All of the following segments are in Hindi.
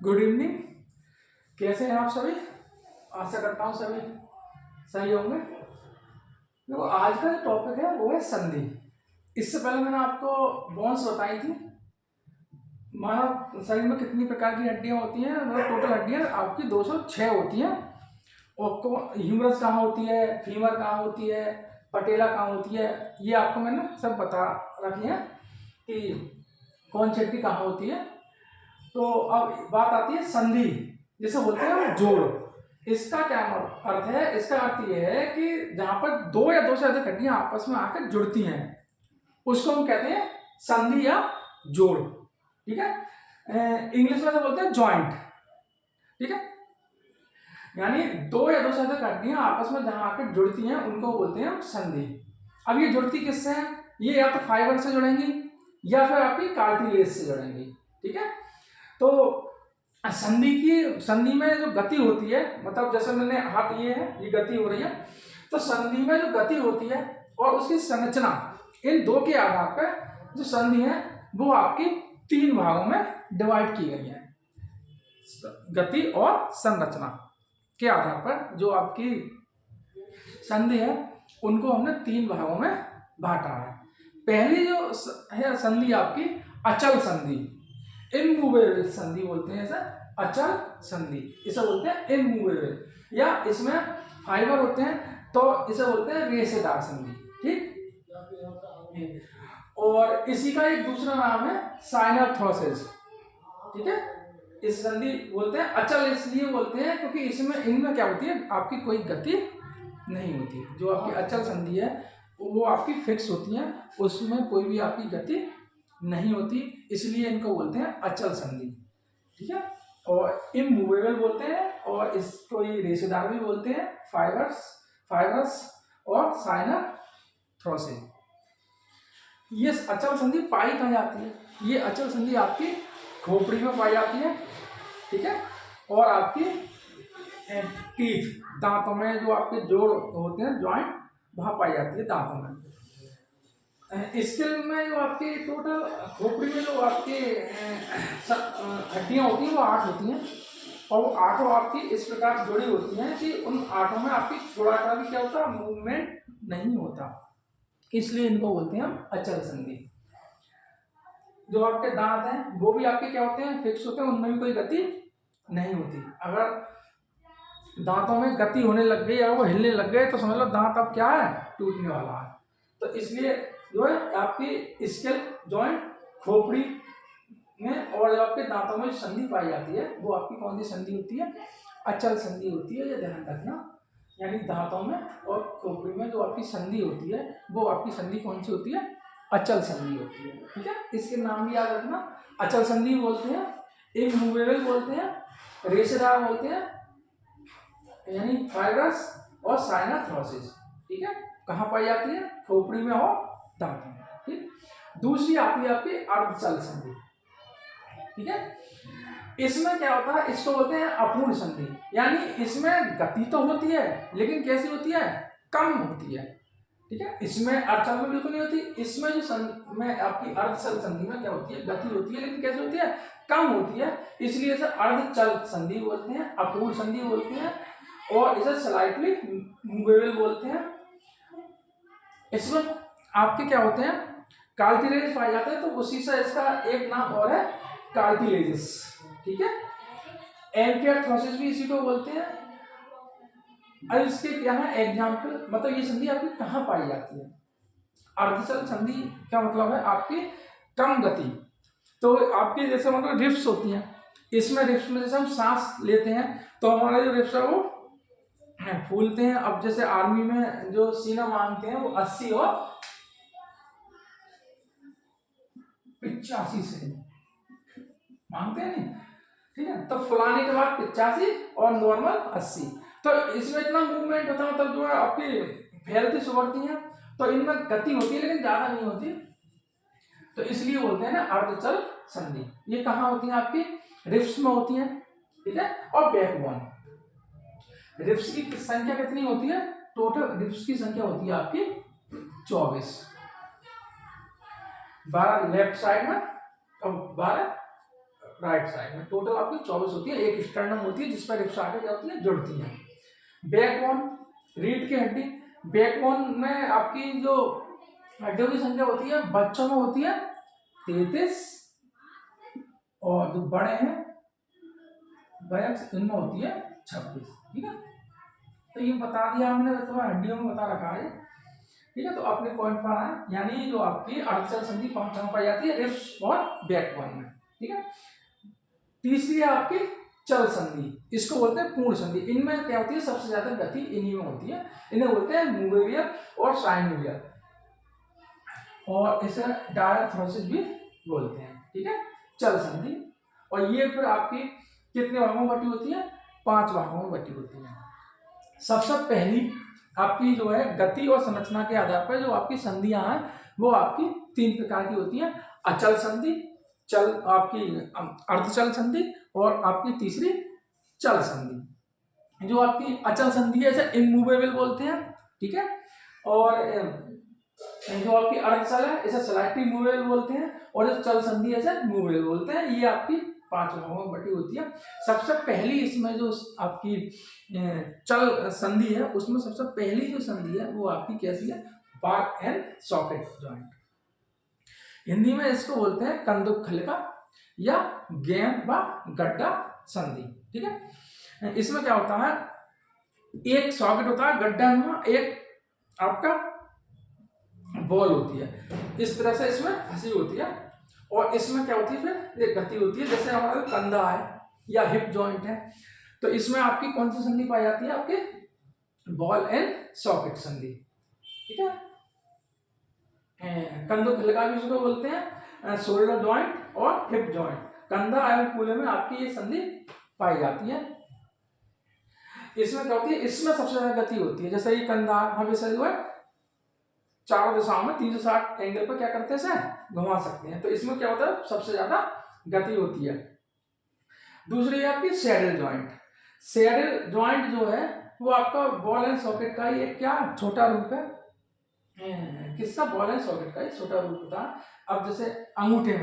Good evening. कैसे हैं आप सभी? आशा करता हूँ सभी सही होंगे। देखो, आज का जो टॉपिक है वो है संधि। इससे पहले मैंने आपको बोन्स बताई थी। मानव शरीर में कितनी प्रकार की हड्डियां होती हैं, मतलब टोटल हड्डियां आपकी 206 होती हैं। और ह्यूमरस कहाँ होती है, फीमर कहाँ होती है, पटेला कहाँ होती है, ये आपको मैंने सब बता रखी है कि कौन सी हड्डी कहाँ होती है। तो अब बात आती है संधि, जिसे बोलते हैं हम जोड़। इसका क्या अर्थ है? इसका अर्थ यह है कि जहां पर दो या दो से अधिक हड्डियां आपस में आकर जुड़ती हैं उसको हम कहते हैं संधि या जोड़। ठीक है, इंग्लिश में से बोलते हैं जॉइंट। ठीक है, यानी दो या दो से अधिक हड्डियां आपस में जहां आकर जुड़ती हैं उनको बोलते हैं हम संधि। अब ये जुड़ती किससे है? ये या तो फाइबर से जुड़ेंगी या फिर आपकी कार्टिलेज से जुड़ेंगी। ठीक है, तो संधि में जो गति होती है, मतलब जैसे मैंने हाथ ये है, ये गति हो रही है, तो संधि में जो गति होती है और उसकी संरचना, इन दो के आधार पर जो संधि है वो आपकी तीन भागों में डिवाइड की गई है। गति और संरचना के आधार पर जो आपकी संधि है उनको हमने तीन भागों में बांटा है। पहली जो है संधि आपकी अचल संधि, इमूवेबल संधि बोलते हैं। इसे अचल संधि इसे बोलते हैं इमूवेबल, या इसमें फाइबर होते हैं तो इसे बोलते हैं रेशेदार संधि। ठीक, और इसी का एक दूसरा नाम है साइनोथोसिस। ठीक है, इस संधि बोलते हैं अचल, इसलिए बोलते हैं क्योंकि इसमें इनमें क्या होती है, आपकी कोई गति नहीं होती। जो आपकी अचल संधि है वो आपकी फिक्स होती है, उसमें कोई भी आपकी गति नहीं होती, इसलिए इनको बोलते हैं अचल संधि। ठीक है, और इमूवेबल बोलते हैं, और इसको ये रेशेदार भी बोलते हैं, फाइबर्स और साइनोथोसिस। ये अचल संधि पाई कहाँ जाती है? ये अचल संधि आपकी खोपड़ी में पाई जाती है। ठीक है, और आपकी टीथ, दांतों में जो आपके जोड़ होते हैं, जॉइंट, वहां पाई जाती है दांतों में। स्किल में जो आपकी टोटल खोपड़ी में जो आपकी हड्डियां होती हैं वो 8 होती हैं, और वो आठों आपकी इस प्रकार जुड़ी होती हैं कि उन आठों में आपकी थोड़ा सा भी क्या होता, मूवमेंट नहीं होता, इसलिए इनको बोलते हैं हम अचल संधि। जो आपके दांत हैं वो भी आपके क्या होते हैं, फिक्स होते हैं, उनमें भी कोई गति नहीं होती। अगर दांतों में गति होने लग गई या वो हिलने लग गए तो समझ लो दांत अब क्या है, टूटने वाला है। तो इसलिए जो है आपकी स्केल जॉइंट खोपड़ी में और जो आपके दांतों में संधि पाई जाती है वो आपकी कौन सी संधि होती है? अचल संधि होती है, ये ध्यान रखना। यानी दांतों में और खोपड़ी में जो आपकी संधि होती है वो आपकी संधि कौन सी होती है? अचल संधि होती है। ठीक है, इसके नाम भी याद रखना। अचल संधि बोलते हैं, इमूवेबल बोलते हैं, रेशेदार बोलते हैं, यानी फाइब्रस और साइनोथोसिस। ठीक है, कहाँ पाई जाती है? खोपड़ी में और दांतों में। ठीक, दूसरी आती है आपकी अर्धचल संधि। ठीक है, इसमें क्या होता है, इसको बोलते हैं अपूर्ण संधि। यानी इसमें गति तो होती है लेकिन कैसी होती है? कम होती है। ठीक है, इसमें अर्धचल में बिल्कुल नहीं होती। इसमें जो में आपकी अर्धचल संधि में क्या होती है? गति होती है, लेकिन कैसे होती है? कम होती है, इसलिए इसे अर्धचल संधि बोलते हैं, अपूर्ण संधि बोलते हैं, और इसे स्लाइटली मूवेबल बोलते हैं। इसमें आपके क्या होते हैं? कार्टिलेज पाए जाते हैं, तो उसी से इसका एक नाम और है कार्टिलेजिस। ठीक है, एंकियोथोसिस भी इसी को बोलते हैं। अब इसके क्या है एग्जाम्पल, मतलब ये संधि आपकी कहाँ पाई जाती है? अर्धचल संधि का मतलब है आपकी कम गति। तो आपकी जैसे मतलब रिप्स होती हैं, इसमें रिप्स में जैसे हम सांस लेते हैं तो हमारे जो रिप्स है वो फूलते हैं। अब जैसे आर्मी में जो सीना मांगते हैं वो 80 और 85 से मांगते हैं, नहीं? ठीक है, तो फुलाने के बाद 85 और नॉर्मल 80। तो इसमें इतना मूवमेंट होता है, मतलब जो है आपकी फैलती सुवरती है, तो इनमें गति होती है लेकिन ज्यादा नहीं होती, तो इसलिए बोलते हैं ना अर्धचल संधि। ये कहाँ होती है? आपकी रिप्स में होती है। ठीक है, और बैकबोन। रिप्स की संख्या कितनी होती है? टोटल रिप्स की संख्या होती है आपकी 24, 12 लेफ्ट साइड में और 12 राइट साइड में। टोटल आपकी 24 होती है। एक स्टर्नम होती है जिस पर रिब्स आके क्या होती है, जुड़ती हैं। बैकबोन, रीढ़ की हड्डी। बैकबोन में आपकी जो हड्डियों की संख्या होती है बच्चों में होती है 33, और जो बड़े हैं वयस्क इनमें होती है 26। ठीक है, तो ये बता दिया हमने, तो हड्डियों में बता रखा है। ठीक है, तो अपने पॉइंट पर आए, यानी जो आपकी अर्धचल संधि कहाँ पाई जाती है, रिब्स और बैकबोन में। ठीक है, तीसरी है आपकी चल संधि, इसको बोलते हैं पूर्ण संधि। इनमें क्या होती है, सबसे ज्यादा गति इन्हीं में होती है। इन्हें बोलते हैं मूवेवियर और साइनोवियर, और इसे डायथ्रोसिस भी बोलते हैं। ठीक है, चल संधि। और ये फिर आपकी कितने भागों में बटी होती है, 5 भागों में बटी होती है। सबसे पहली आपकी जो है गति और संरचना के आधार पर जो आपकी संधियां हैं वो आपकी 3 प्रकार की होती हैं। अचल संधि, चल आपकी अर्धचल संधि, और आपकी तीसरी चल संधि। जो आपकी अचल संधि है इसे इमूवेबल बोलते हैं। ठीक है, और जो आपकी अर्धचल है इसे स्लाइटली मूवेबल बोलते हैं, और जो चल संधि है इसे मूवेबल बोलते हैं। ये आपकी 5 भागों में बटी होती है। सबसे पहली इसमें जो आपकी चल संधि है उसमें सबसे पहली जो संधि है वो आपकी कैसी है, ball and socket joint. Hindi में इसको बोलते हैं कंदुक खलिका या गेंद व गड्ढा संधि। ठीक है, इसमें क्या होता है, एक सॉकेट होता है गड्ढा में, एक आपका बॉल होती है, इस तरह से इसमें फंसी होती है। और इसमें क्या होती है, फिर एक गति होती है, जैसे हमारा कंधा है या हिप जॉइंट है, तो इसमें आपकी कौन सी संधि पाई जाती है, आपके बॉल एंड सॉकेट संधि। ठीक है, कंधों खिलका भी इसको बोलते हैं, शोल्डर जॉइंट और हिप जॉइंट, कंधा एवं कूल्हे में आपकी ये संधि पाई जाती है। इसमें क्या होती है, इसमें सबसे ज्यादा गति होती है। जैसे ये कंधा हम इसे जो है चारों दिशाओं में 360 एंगल पर क्या करते हैं, इसे घुमा सकते हैं, तो इसमें क्या होता है, सबसे ज्यादा गति होती है। दूसरी है आपकी सैडल जॉइंट। सैडल जॉइंट जो है वो आपका बॉल एंड सॉकेट का ही एक क्या छोटा रूप है। किसका, बॉल एंड सॉकेट का ही छोटा रूप होता है। अब जैसे अंगूठे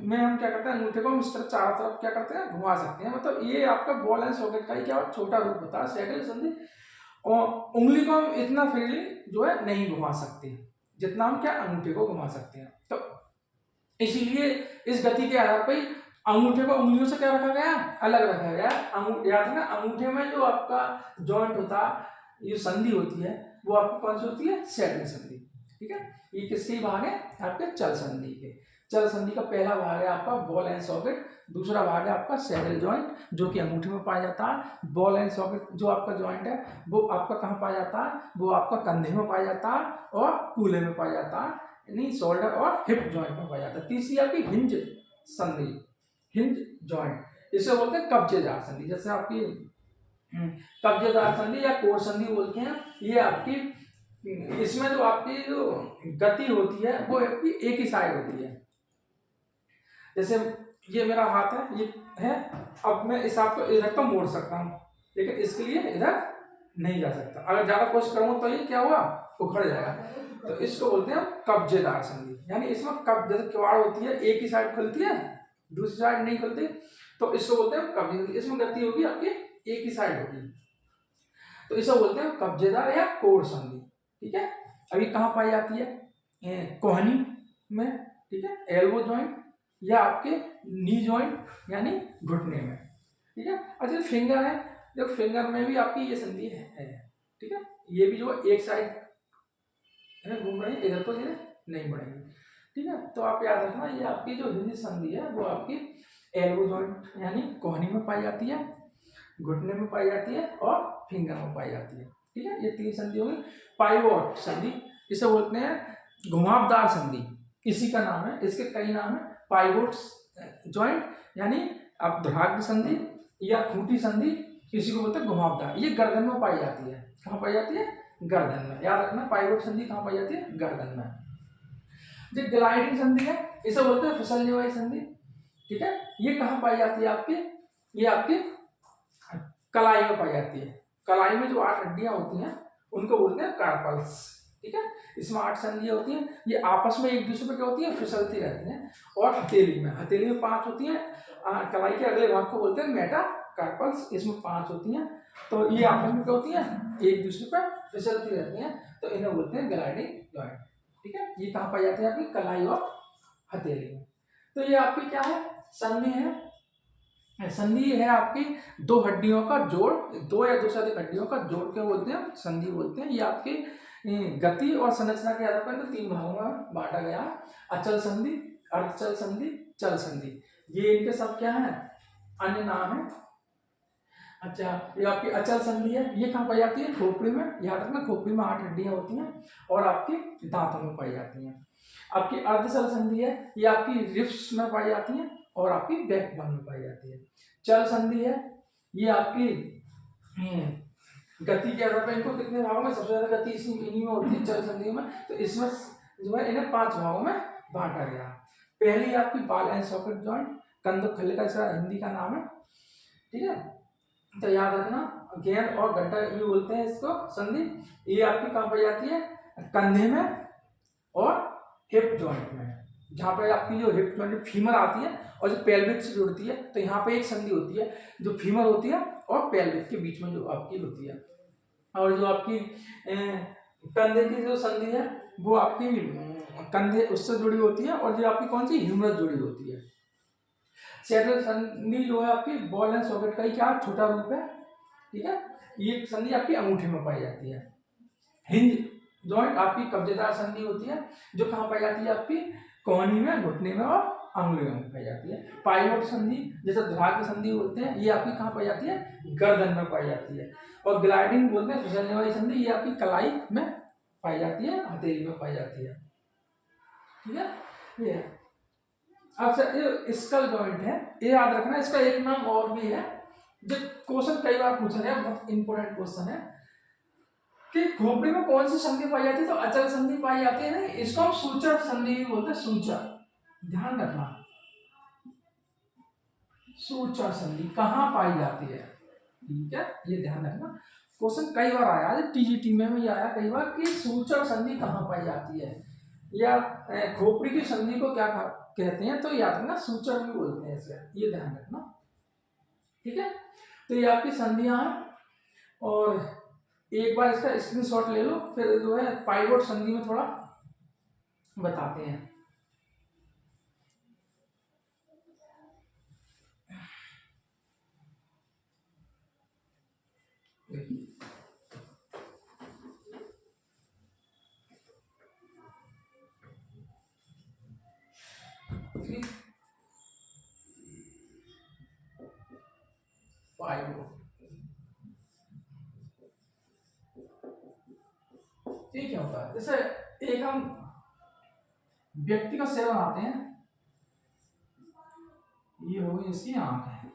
में हम क्या करते हैं, अंगूठे को हम इस तरह चारों तरफ क्या करते हैं, घुमा सकते हैं। मतलब ये आपका बॉल एंड सॉकेट का ही क्या छोटा रूप होता है सैडल संधि। और उंगली को हम इतना फ्रीली जो है नहीं घुमा सकते जितना हम क्या अंगूठे को घुमा सकते हैं। तो इसीलिए इस गति के आधार पर अंगूठे को उंगलियों से क्या रखा गया, अलग रखा गया। याद है ना, अंगूठे में जो आपका जॉइंट होता है, ये संधि होती है, वो आपकी कौन सी होती है, सैडल संधि। ठीक है, ये किसके भाग है, आपके चल संधि के। चल संधि का पहला भाग है आपका बॉल एंड सॉकेट, दूसरा भाग है आपका सैडल जॉइंट जो कि अंगूठे में पाया जाता है। बॉल एंड सॉकेट जो आपका जॉइंट है वो आपका कहाँ पाया जाता है, वो आपका कंधे में पाया जाता है और कूल्हे में पाया जाता है, यानी शोल्डर और हिप जॉइंट में पाया जाता है। तीसरी आपकी हिंज संधि, हिंज जॉइंट, इसे बोलते हैं कब्जेदार संधि। जैसे आपकी कब्जेदार संधि या कोर संधि बोलते हैं। ये आपकी इसमें जो आपकी जो गति होती है वो आपकी एक ही साइड होती है। जैसे ये मेरा हाथ है, ये है, अब मैं इस हाथ को इधर तो मोड़ सकता हूँ, लेकिन इसके लिए इधर नहीं जा सकता। अगर ज्यादा कोशिश करूंगा तो ये क्या हुआ, उखड़ जाएगा। तो इसको बोलते हैं कब्जेदार संधि। यानी इसमें कब जैसे किवाड़ होती है, एक ही साइड खुलती है, दूसरी साइड नहीं खुलती, तो इसको बोलते हैं कब्जेदार। इसमें गति होगी आपकी एक ही साइड होगी, तो इसे बोलते हैं कब्जेदार या कोर संधि। ठीक है, अभी कहाँ पाई जाती है, कोहनी में। ठीक है, एल्बो जॉइंट या आपके नी जॉइंट यानी घुटने में। ठीक है, अच्छा फिंगर है, देखो फिंगर में भी आपकी ये संधि है। ठीक है, ये भी जो एक साइड घूम रही है, इधर को इधर नहीं बढ़ेंगे। ठीक है, तो आप याद रखना, ये आपकी जो हिंज संधि है वो आपकी एल्बो जॉइंट यानी कोहनी में पाई जाती है, घुटने में पाई जाती है और फिंगर में पाई जाती है। ठीक है, ये 3 संधि होंगी। पाइवोट संधि, इसे बोलते हैं घुमावदार संधि, इसी का नाम है, इसके कई नाम है। पाइवोट जॉइंट यानी आप ध्राग्र संधि या खूंटी संधि, इसी को बोलते हैं घुमावदार। ये गर्दन में पाई जाती है। कहाँ पाई जाती है, गर्दन में। याद रखना, पाइवोट संधि कहाँ पाई जाती है, गर्दन में। जो ग्लाइडिंग संधि है इसे बोलते हैं फिसलने वाली संधि। ठीक है, ये कहाँ पाई जाती है आपकी, ये आपकी कलाई में पाई जाती है। कलाई में जो 8 हड्डियां होती हैं उनको बोलते हैं कार्पल्स। ठीक है। इसमें 8 संधियां होती हैं, ये आपस में एक दूसरे पे क्या होती है, फिसलती रहती हैं। और हथेली में 5 होती हैं। कलाई के अगले भाग को बोलते हैं मेटाकार्पल्स, इसमें 5 होती हैं। तो ये आपस में क्या होती हैं, एक दूसरे पर फिसलती रहती हैं, तो इन्हें बोलते हैं ग्लाइडिंग जॉइंट। ठीक है, ये कहाँ पाई जाती है, आपकी कलाई और हथेली में। तो ये आपकी क्या है, संधि है। संधि है आपकी दो हड्डियों का जोड़, दो या दो से अधिक हड्डियों का जोड़ क्या बोलते हैं, संधि बोलते हैं। ये आपकी गति और संरचना के आधार पर 3 भागों में बांटा गया है, अचल संधि, अर्धचल संधि, चल संधि। ये इनके सब क्या है, अन्य नाम है। अच्छा, ये आपकी अचल संधि है, ये कहाँ पाई जाती है, खोपड़ी में। याद रखना, खोपड़ी में 8 हड्डियां होती हैं और आपके दांतों में पाई जाती हैं। आपकी अर्धचल संधि है, ये आपकी रिब्स में पाई जाती है और आपकी बैकबोन में पाई जाती है। चल संधि है, ये आपकी गति के आधार पर इनको कितने भागों में, सबसे ज्यादा गति इन्हीं में होती है, चल संधि में। तो इसमें जो है इन्हें 5 भागों में बांटा गया। पहली आपकी बॉल एंड सॉकेट जॉइंट, कंधो खल्ले का इसका हिंदी का नाम है। ठीक है, तो याद रखना, गेंद और गड्ढा भी बोलते हैं इसको संधि। ये आपकी कहाँ पाई जाती है, कंधे में और हिप जॉइंट में। जहाँ पे आपकी जो हिप जॉइंट फीमर आती है और जो पेल्विक से जुड़ती है, तो यहाँ पे एक संधि होती है जो फीमर होती है और पेल्विक के बीच में जो आपकी होती है। और जो आपकी कंधे की जो संधि है वो आपकी कंधे उससे जुड़ी होती है, और जो आपकी कौन सी, ह्यूमरस जुड़ी होती है। सैडल संधि जो है आपकी बॉल एंड सॉकेट का ही क्या छोटा रूप है। ठीक है, ये संधि आपकी अंगूठे में पाई जाती है। हिंज जॉइंट आपकी कब्जेदार संधि होती है, जो कहाँ पाई जाती है, आपकी कोहनी में, घुटने में और अंगुलियों में पाई जाती है। पाइवोट संधि जैसे ध्रुव की संधि बोलते हैं, ये आपकी कहाँ पाई जाती है, गर्दन में पाई जाती है। और ग्लाइडिंग बोलते हैं फिसलने वाली संधि, ये आपकी कलाई में पाई जाती है, हथेली में पाई जाती है। ठीक है, ये अब सर ये स्कल जॉइंट है, ये याद रखना, इसका एक नाम और भी है जो क्वेश्चन कई बार पूछा गया, बहुत इंपॉर्टेंट क्वेश्चन है कि खोपड़ी में कौन सी संधि पाई जाती है, तो अचल संधि पाई जाती है। नहीं, इसको हम सूचर संधि भी बोलते हैं, सूचर, ध्यान रखना। सूचर संधि कहाँ पाई जाती है, ठीक है, ये ध्यान रखना। क्वेश्चन कई बार आया है, टीजीटी में भी आया कई बार कि सूचर संधि कहाँ पाई जाती है, या खोपड़ी की संधि को क्या कहते हैं, तो याद रखना सूचर भी बोलते हैं इसे, ये ध्यान रखना। ठीक है, तो ये आपकी संधियां हैं, और एक बार इसका स्क्रीनशॉट ले लो, फिर जो है पाइवोट संधि में थोड़ा बताते हैं। पाइवोट, ये क्या होता है, जैसे एक हम व्यक्ति का सिर बनाते हैं, ये हो गई इसकी आंख है,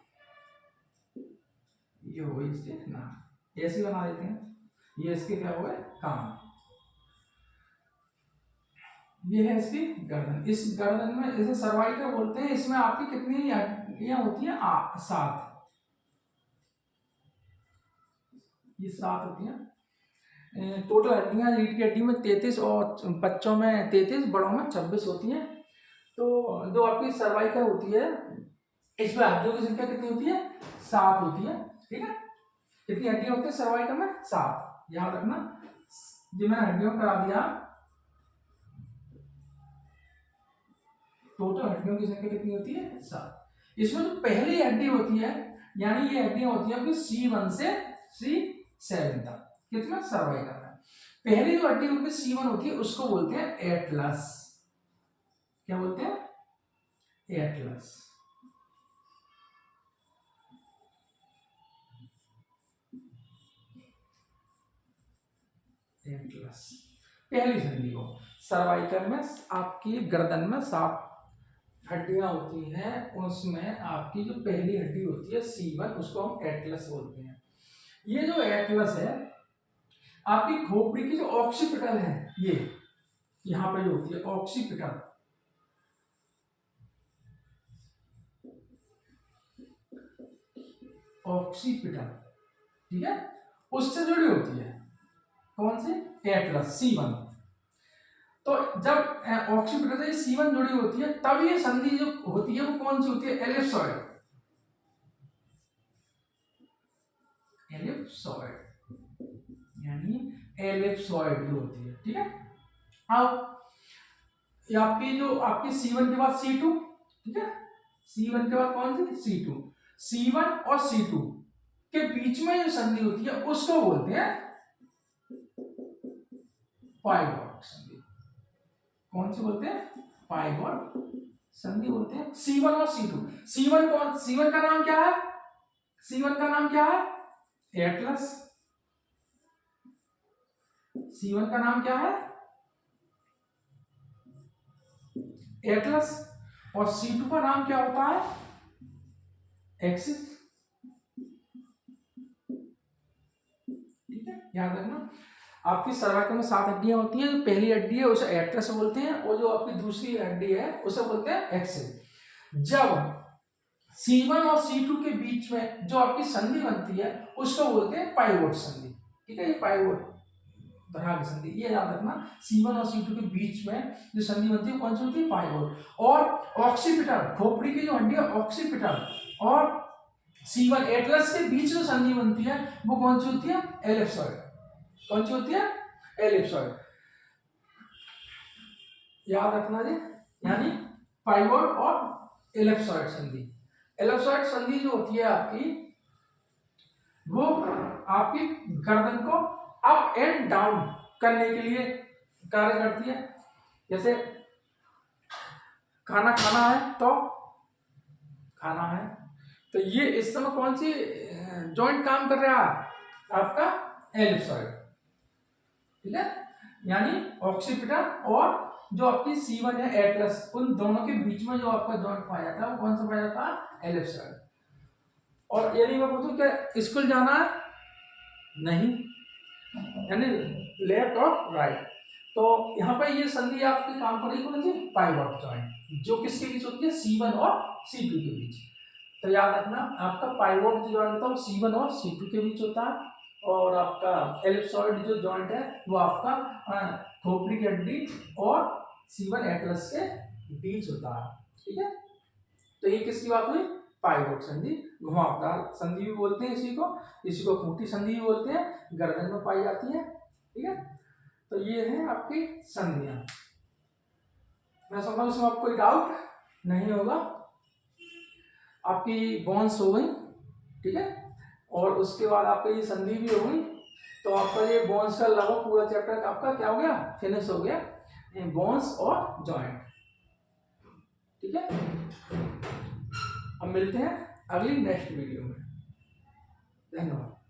ये हो गई इसके नाक, ऐसे बना देते हैं। ये इसके क्या हुए, कान, ये है इसकी गर्दन। इस गर्दन में इसे सर्वाइकल बोलते हैं। इसमें आपकी कितनी हड्डियां होती हैं, 7, ये 7 होती हैं टोटल हड्डियां। रीढ़ की हड्डी में 33 और बच्चों में 33, बड़ों में 26 होती हैं। तो जो आपकी सर्वाइकल होती है, इसमें हड्डियों की संख्या कितनी होती है, 7 होती है। ठीक है, कितनी हड्डियां होती है सर्वाइकल में, 7, याद रखना। जो मैंने हड्डियों करा दिया, टोटल हड्डियों की संख्या कितनी होती है, 7। इसमें जो पहली हड्डी होती है, यानी ये हड्डियां होती है आपकी C1 से C7 तक, कितना, सर्वाइकल में। पहली जो हड्डी होती है C1 होती है, उसको बोलते हैं एटलस। क्या बोलते हैं, एटलस। एटलस पहली संधि को, सर्वाइकल में आपकी गर्दन में 7 हड्डियां होती हैं, उसमें आपकी जो पहली हड्डी होती है C1, उसको हम एटलस बोलते हैं। ये जो एटलस है आपकी खोपड़ी की जो ऑक्सीपिटल है, ये यहां पे जो होती है ऑक्सीपिटल, ऑक्सीपिटल, ठीक है, उससे जुड़ी होती है। कौन सी, एटलस C1। तो जब ऑक्सीपिटल से C1 जुड़ी होती है तब ये संधि जो होती है वो कौन सी होती है? एलिप्सॉइड। एलिप्सॉइड यानी एलिप्सॉइड जो होती है, ठीक है। अब ये आपकी जो आपकी C1 के बाद C2, ठीक है, C1 के बाद कौन सी? C2। C1 और C2 के बीच में जो संधि होती है उसको बोलते हैं पाइवोट संधि। कौन सी बोलते हैं? पाइवोट संधि बोलते हैं। C1 और C2, C1 का नाम क्या है? C1 का नाम क्या है? एटलस। C1 का नाम क्या है? एटलस। और C2 का नाम क्या होता है? एक्सिस। ठीक है, याद रखना। आपकी सर्वाइकल में 7 हड्डियां होती हैं। जो पहली हड्डी है उसे एट्रस बोलते हैं और जो आपकी दूसरी हड्डी है उसे बोलते हैं एक्सिस। जब C1 और C2 के बीच में जो आपकी संधि बनती है उसको बोलते हैं पाइवोट संधि। ठीक है, ये पाइवोट तरह की संधि, ये याद रखना। C1 और C2 के बीच में जो संधि बनती है कौन सी होती है? पाइवोट। और ऑक्सीपिटल, खोपड़ी की जो हड्डी है ऑक्सीपिटल और C1 एटलस के बीच जो संधि बनती है वो कौन सी होती है? एलिप्सॉइड। कौन सी होती है? एलिप्सॉइड। याद रखना जी, यानी पाइवोट और एलिप्सॉइड संधि। एलिप्सॉइड संधि जो होती है आपकी वो आपकी गर्दन को अप एंड डाउन करने के लिए कार्य करती है। जैसे खाना खाना है तो खाना है तो ये इस समय कौन सी जॉइंट काम कर रहा है? आपका एलिप्सॉइड। ठीक है, यानी ऑक्सीपिटल और जो आपकी C1 है एटलस, उन दोनों के बीच में जो आपका जॉइंट पाया जाता है वो कौन सा पाया जाता है? एलिप्सॉइड। और यदि मैं पूछूं क्या स्कूल जाना है? नहीं, यानी लेफ्ट और राइट। तो यहाँ पर ये संधि आपकी काम करेगी कौन सी? पाइवोट जॉइंट, जो किसके बीच होती है? C1 और C2 के बीच। तो याद रखना आपका पाइवोट जो जॉइंट होता है वो C1 और C2 के बीच होता है और आपका एलिप्सॉइड जो जॉइंट है वो आपका खोपड़ी की हड्डी और C1 एटलस के बीच होता है। ठीक है, तो ये किसकी बात हुई? पाइवोट संधि। घुमावदार संधि भी बोलते हैं इसी को खूंटी संधि भी बोलते हैं, गर्दन में पाई जाती है। ठीक है, तो ये है आपकी संधियां। मैं समझता हूं इसमें आपको कोई डाउट नहीं होगा। आपकी बोन्स हो गई, ठीक है, और उसके बाद आपका ये संधि भी हो गई। तो आपका ये बोन्स का लगभग पूरा चैप्टर आपका क्या हो गया? फिनिश हो गया, बोन्स और जॉइंट। ठीक है, अब मिलते हैं अगली नेक्स्ट वीडियो में। धन्यवाद।